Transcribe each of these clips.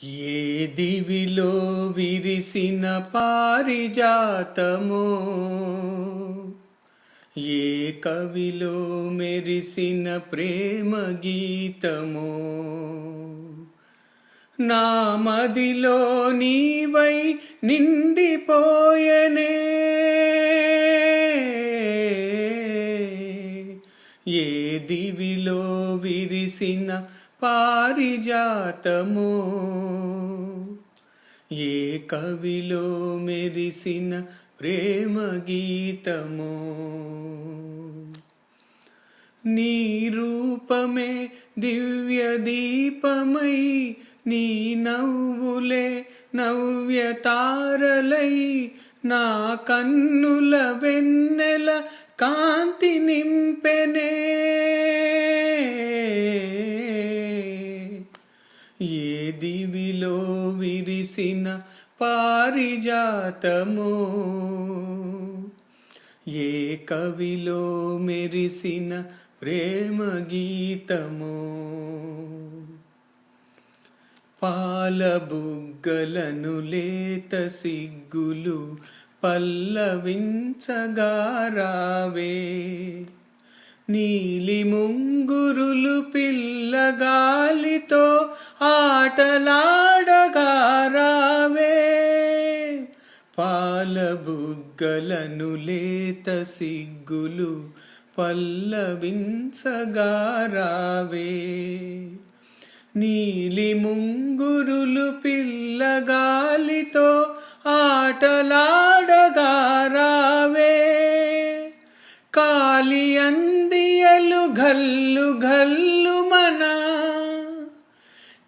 ఏ దివిలో విరిసిన పారిజాతమో, ఏ కవిలో మెరిసిన ప్రేమ గీతమో, నా మదిలో నీవై నిండిపోయనే. ఏ దివిలో విరిసిన పారిజాతమో, ఏ కవిలో మెరిసిన ప్రేమ గీతమో. నీ రూపమే దివ్య దీపమై, నీ నవ్వులే నవ్య తారలై, నా కన్నుల వెన్నెల కాంతి నింపెనే. ఏ దివిలో విరిసిన పారిజాతమో, ఏ కవిలో మెరిసిన ప్రేమ గీతమో. పాల బుగ్గలను లేత సిగ్గులు పల్లవించగా రావే, నీలి ముంగురులు పిల్లగాలితో ఆటలాడగా రావే. పాల బుగ్గలను లేత సిగ్గులు పల్లవించగా రావే, నీలి ముంగురులు పిల్లగాలితో ఆటలాడగా రావే. కాలి అందియలు ఘల్లు ఘల్లు మన,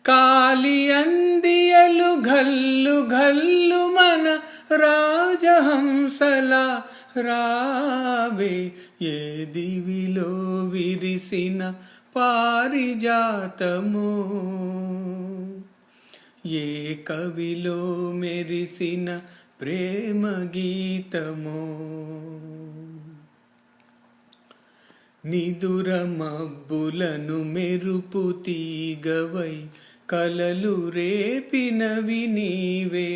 కాలి అందియలు ఘల్లు ఘల్లు మన రాజహంసల రావే. ఏ దివిలో విరిసిన పారిజాతమో, ఏ కవిలో మెరిసిన ప్రేమ గీతమో. నిదుర మబ్బులను మెరుపు తీగవై కలలు రేపినవి నీవే,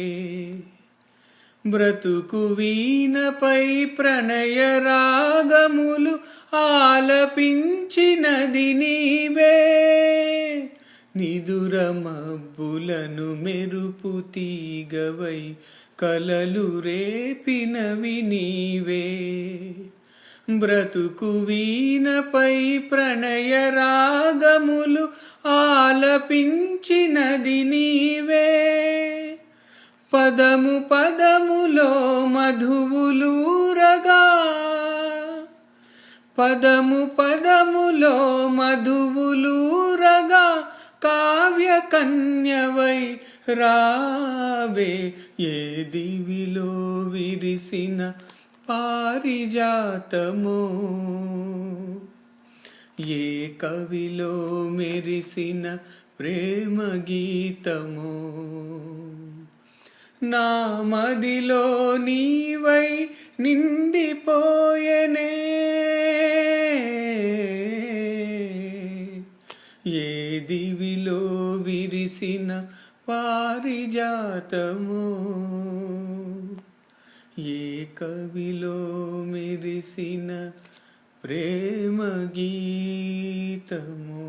బ్రతుకు వీణపై ప్రణయ రాగములు ఆలపించినది నీవే. నిదుర మబ్బులను మెరుపు తీగవై కలలు రేపినవి నీవే, బ్రతుకు వీణపై ప్రణయ రాగములు ఆలపించినది నీవే. పదము పదములో మధువులూరగా, పదము పదములో మధువులూరగా కావ్య కన్యవై రావే. ఏ దివిలో విరిసిన పారిజాతమో, ఏ కవిలో మెరిసిన ప్రేమ గీతమో. నా మదిలో నీవై నిండిపోయనే. ఏ దివిలో విరిసిన పారిజాతమో, ఏ కవిలో మెరిసిన ప్రేమ గీతమో.